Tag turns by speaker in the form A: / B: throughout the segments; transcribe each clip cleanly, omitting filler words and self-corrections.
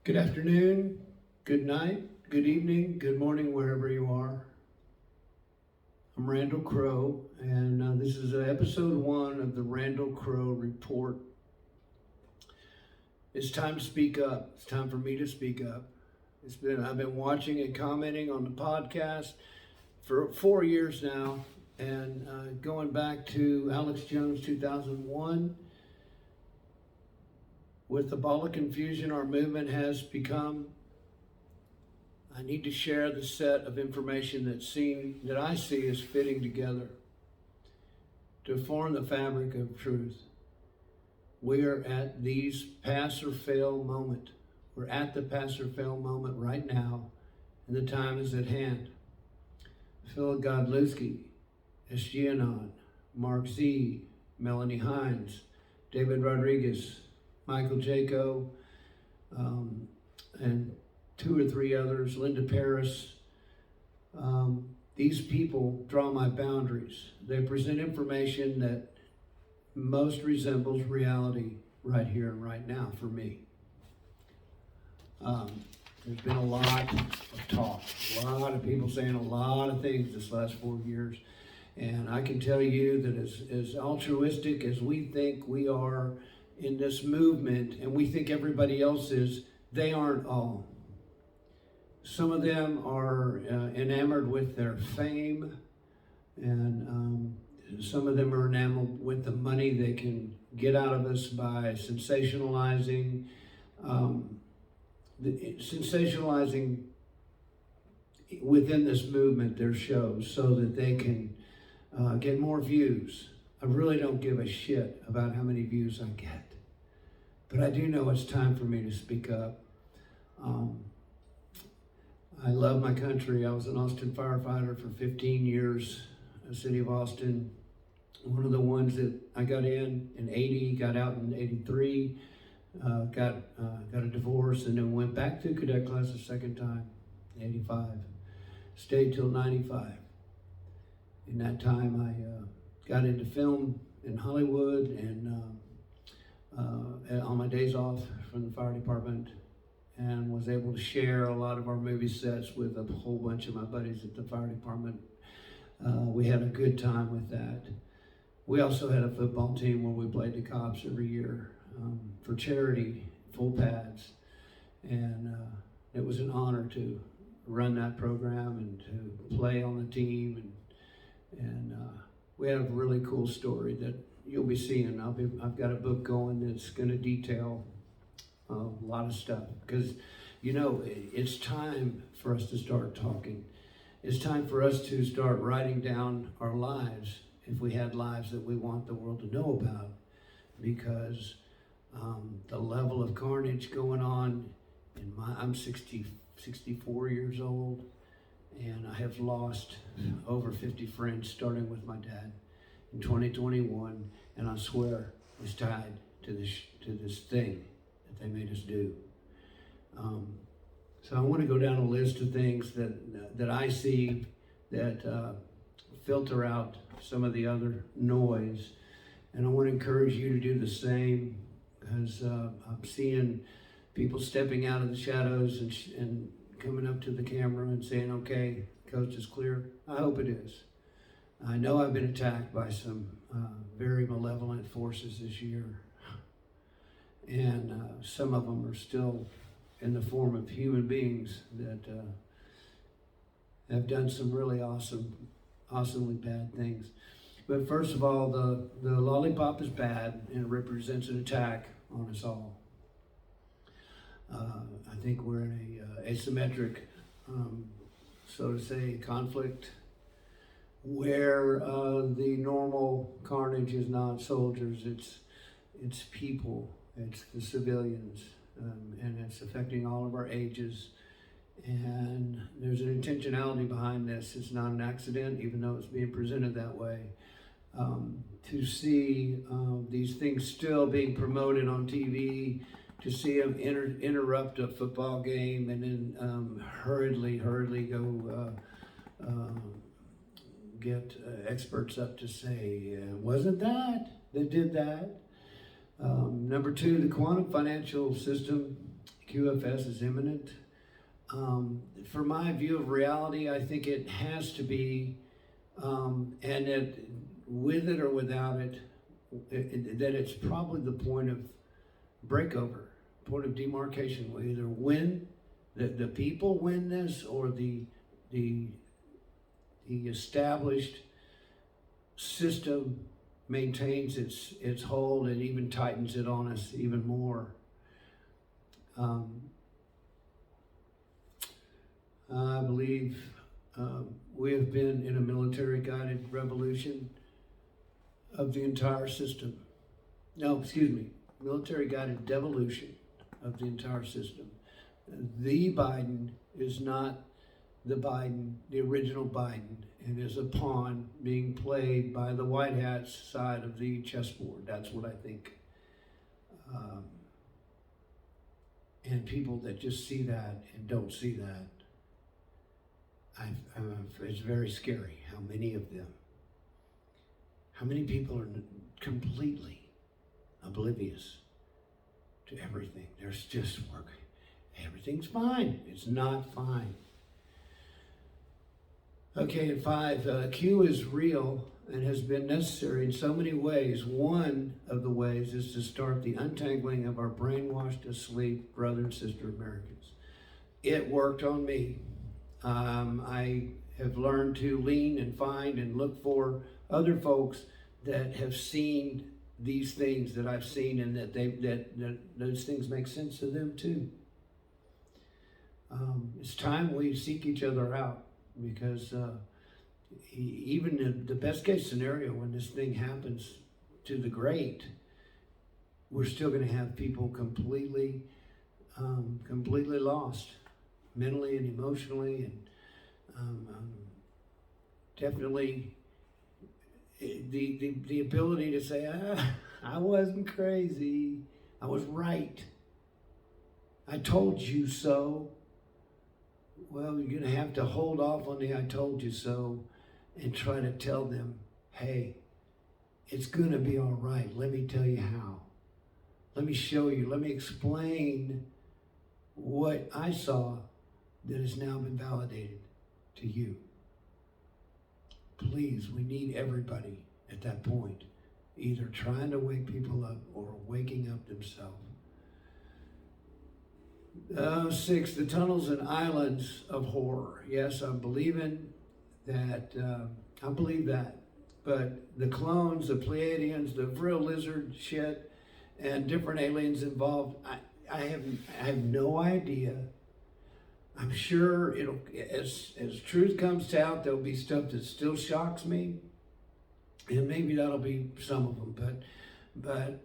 A: Good afternoon, good night, good evening, good morning, wherever you are. I'm Randall Crow, and this is episode 1 of the Randall Crow Report. It's time to speak up. It's time for me to speak up. I've been watching and commenting on the podcast for 4 years now, and going back to Alex Jones 2001. With the ball of confusion our movement has become, I need to share the set of information that I see as fitting together to form the fabric of truth. We are at these pass or fail moment. We're at the pass or fail moment right now, and the time is at hand. Philip Godlewski, S.G. Anon, Mark Z, Melanie Hines, David Rodriguez, Michael Jaco, and 2 or 3 others, Linda Paris. These people draw my boundaries. They present information that most resembles reality right here and right now for me. There's been a lot of talk, a lot of people saying a lot of things this last 4 years. And I can tell you that as altruistic as we think we are in this movement, and we think everybody else is, they aren't all. Some of them are enamored with their fame, and some of them are enamored with the money they can get out of us by sensationalizing within this movement their shows so that they can get more views. I really don't give a shit about how many views I get. But I do know it's time for me to speak up. I love my country. I was an Austin firefighter for 15 years, the city of Austin. One of the ones that I got in 80, got out in 83, got a divorce, and then went back to cadet class a second time, 85. Stayed till 95. In that time, I got into film in Hollywood, and on my days off from the fire department, and was able to share a lot of our movie sets with a whole bunch of my buddies at the fire department. We had a good time with that. We also had a football team where we played the cops every year for charity, full pads, and it was an honor to run that program and to play on the team, and we have a really cool story that you'll be seeing. I've got a book going that's going to detail a lot of stuff, because it's time for us to start talking. It's time for us to start writing down our lives, if we had lives that we want the world to know about, because the level of carnage going on I'm 64 years old, and I have lost over 50 friends, starting with my dad in 2021, and I swear it's tied to this thing that they made us do. So I want to go down a list of things that I see that filter out some of the other noise, and I want to encourage you to do the same, because I'm seeing people stepping out of the shadows and coming up to the camera and saying, okay, coast is clear. I hope it is. I know I've been attacked by some very malevolent forces this year, and some of them are still in the form of human beings that have done some really awesomely bad things. But first of all, the lollipop is bad, and it represents an attack on us all. I think we're in a asymmetric, so to say, conflict where the normal carnage is not soldiers, it's people, it's the civilians, and it's affecting all of our ages. And there's an intentionality behind this. It's not an accident, even though it's being presented that way. To see these things still being promoted on TV, to see them interrupt a football game and then hurriedly go get experts up to say, wasn't that did that? Number 2, the quantum financial system QFS is imminent. For my view of reality, I think it has to be, and that with it or without it, that it's probably the point of breakover, point of demarcation. We either win, the people win this, or the established system maintains its hold and even tightens it on us even more. I believe we have been in a military-guided revolution of the entire system. No, excuse me, military-guided devolution of the entire system. The Biden is not the Biden, the original Biden, and is a pawn being played by the White Hats side of the chessboard. That's what I think. And people that just see that and don't see that, it's very scary how many of them, how many people are completely oblivious to everything. There's just work. Everything's fine. It's not fine. Okay, and 5, Q is real and has been necessary in so many ways. One of the ways is to start the untangling of our brainwashed, asleep brother and sister Americans. It worked on me. I have learned to lean and find and look for other folks that have seen these things that I've seen, and that those things make sense to them too. It's time we seek each other out, because even the best case scenario, when this thing happens to the great, we're still going to have people completely lost, mentally and emotionally, and definitely the ability to say, I wasn't crazy, I was right, I told you so. Well, you're going to have to hold off on the I told you so and try to tell them, hey, it's going to be all right. Let me tell you how. Let me show you. Let me explain what I saw that has now been validated to you. Please, we need everybody at that point, either trying to wake people up or waking up themselves. 6, the tunnels and islands of horror. Yes, I'm believing that. I believe that. But the clones, the Pleiadians, the real lizard shit, and different aliens involved, I have no idea. I'm sure it'll, as truth comes out, there'll be stuff that still shocks me, and maybe that'll be some of them. But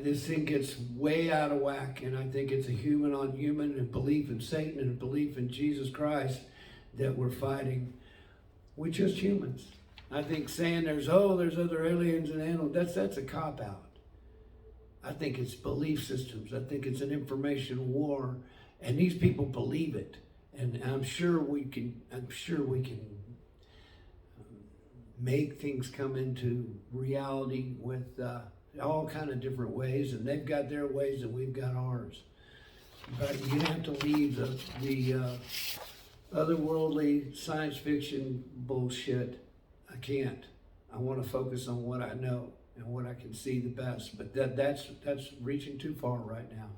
A: this thing gets way out of whack, and I think it's a human on human, and belief in Satan and belief in Jesus Christ that we're fighting. We're just humans. I think saying there's other aliens and animals, that's a cop-out. I think it's belief systems. I think it's an information war, and these people believe it. And I'm sure we can make things come into reality with all kind of different ways, and they've got their ways and we've got ours. But you have to leave the otherworldly science fiction bullshit. I can't. I want to focus on what I know and what I can see the best. But that's reaching too far right now.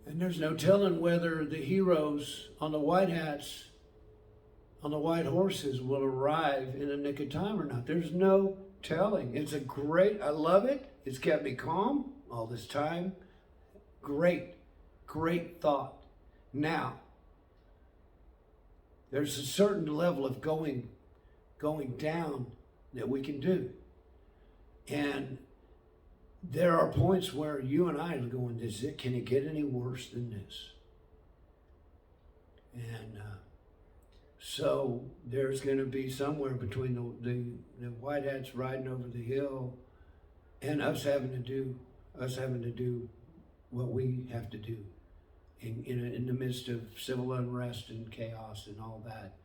A: And there's no telling whether the heroes on the white hats, on the white horses, will arrive in a nick of time or not. There's no telling. I love it. It's kept me calm all this time. Great thought. Now, there's a certain level of going down that we can do. And there are points where you and I are going, can it get any worse than this? And so there's going to be somewhere between the white hats riding over the hill and us having to do what we have to do in the midst of civil unrest and chaos and all that.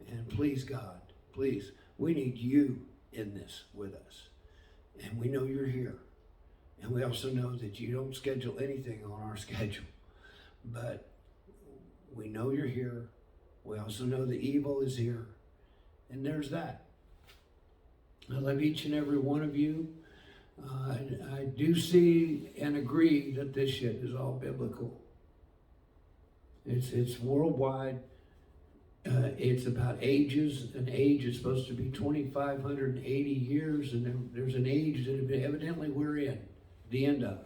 A: And please, God, please, we need you in this with us. And we know you're here. And we also know that you don't schedule anything on our schedule. But we know you're here. We also know the evil is here. And there's that. I love each and every one of you. I do see and agree that this shit is all biblical. It's worldwide. It's about ages. An age is supposed to be 2,580 years, and there's an age that evidently we're in, the end of.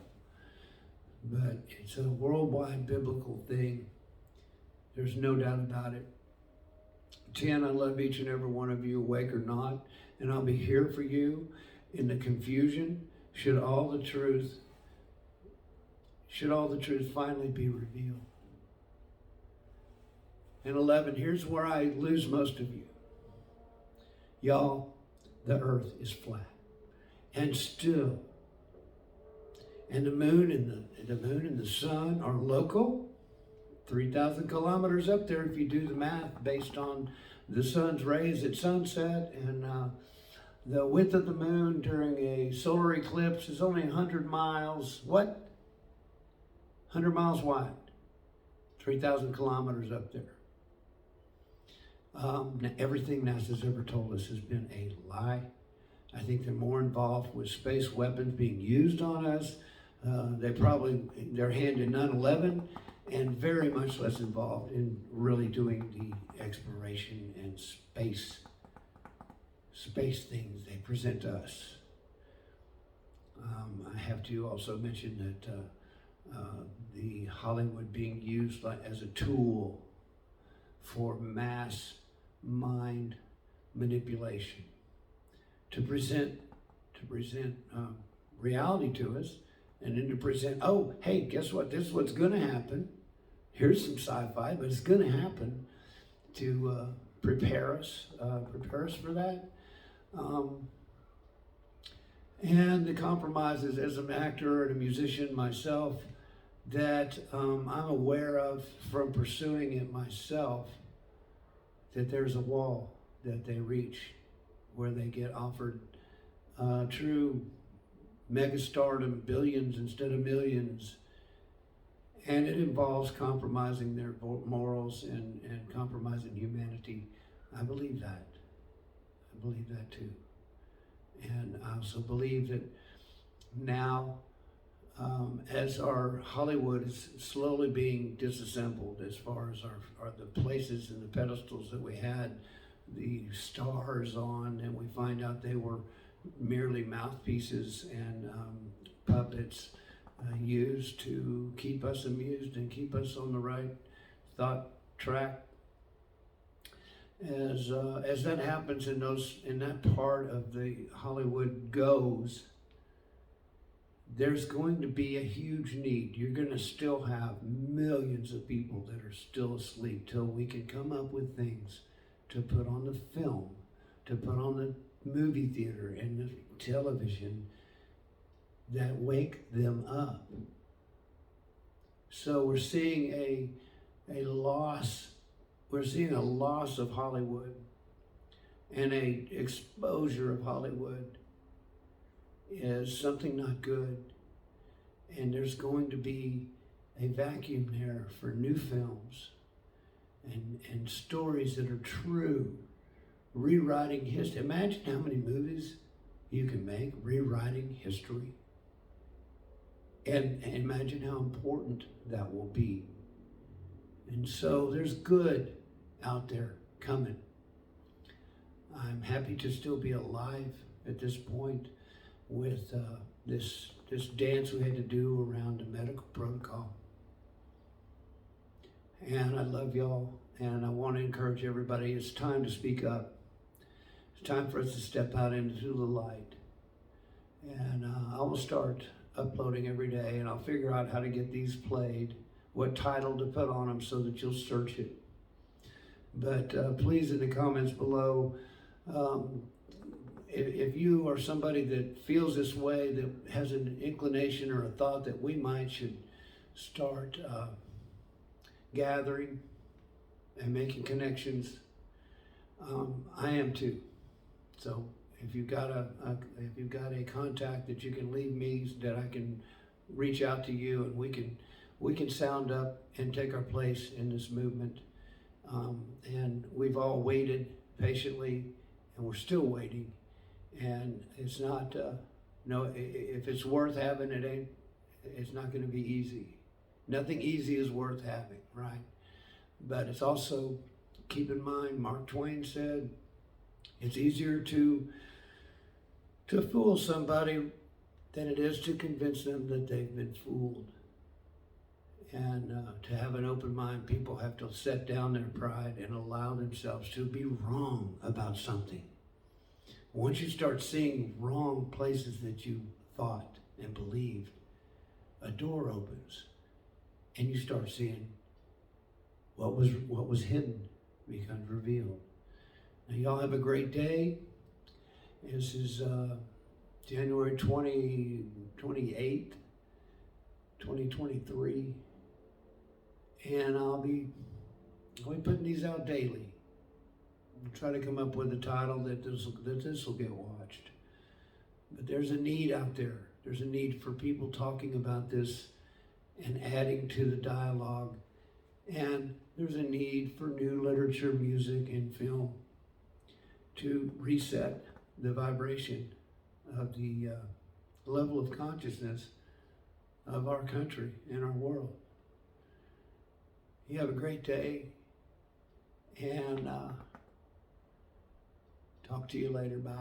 A: But it's a worldwide biblical thing. There's no doubt about it. 10, I love each and every one of you, awake or not, and I'll be here for you in the confusion. Should all the truth finally be revealed. And 11, here's where I lose most of you. Y'all, the earth is flat and still. And the moon and the sun are local, 3,000 kilometers up there if you do the math based on the sun's rays at sunset. And the width of the moon during a solar eclipse is only 100 miles. What? 100 miles wide. 3,000 kilometers up there. Everything NASA's ever told us has been a lie. I think they're more involved with space weapons being used on us. They're hand in 9/11, and very much less involved in really doing the exploration and space things they present to us. I have to also mention that the Hollywood being used as a tool for mass mind manipulation to present reality to us, and then to present, oh, hey, guess what? This is what's going to happen. Here's some sci-fi, but it's going to happen to prepare us for that. And the compromises as an actor and a musician myself that I'm aware of from pursuing it myself, that there's a wall that they reach where they get offered true megastardom, billions instead of millions. And it involves compromising their morals and compromising humanity. I believe that. I believe that too. And I also believe that now, as our Hollywood is slowly being disassembled, as far as the places and the pedestals that we had the stars on, and we find out they were merely mouthpieces and puppets used to keep us amused and keep us on the right thought track. As that happens in that part of the Hollywood goes, there's going to be a huge need. You're going to still have millions of people that are still asleep till we can come up with things to put on the film, to put on the movie theater and the television that wake them up. So we're seeing a loss. We're seeing a loss of Hollywood and a exposure of Hollywood is something not good. And there's going to be a vacuum there for new films and stories that are true, rewriting history. Imagine how many movies you can make rewriting history. And imagine how important that will be. And so there's good out there coming. I'm happy to still be alive at this point with this dance we had to do around the medical protocol. And I love y'all, and I want to encourage everybody, it's time to speak up. It's time for us to step out into the light. And I will start uploading every day, and I'll figure out how to get these played, what title to put on them so that you'll search it. But please, in the comments below, if you are somebody that feels this way, that has an inclination or a thought that we should start gathering and making connections, I am too. So if you've got a contact that you can leave me, that I can reach out to you, and we can sound up and take our place in this movement. And we've all waited patiently, and we're still waiting. And it's not, if it's worth having, it's not going to be easy. Nothing easy is worth having, right? But it's also, keep in mind, Mark Twain said, it's easier to fool somebody than it is to convince them that they've been fooled. And to have an open mind, people have to set down their pride and allow themselves to be wrong about something. Once you start seeing wrong places that you thought and believed, a door opens and you start seeing what was hidden becomes revealed. Now, y'all have a great day. This is January 28th, 2023. And I'll be putting these out daily. I'll try to come up with a title that this will get watched. But there's a need out there. There's a need for people talking about this and adding to the dialogue. And there's a need for new literature, music, and film to reset the vibration of the level of consciousness of our country and our world. You have a great day, and talk to you later. Bye.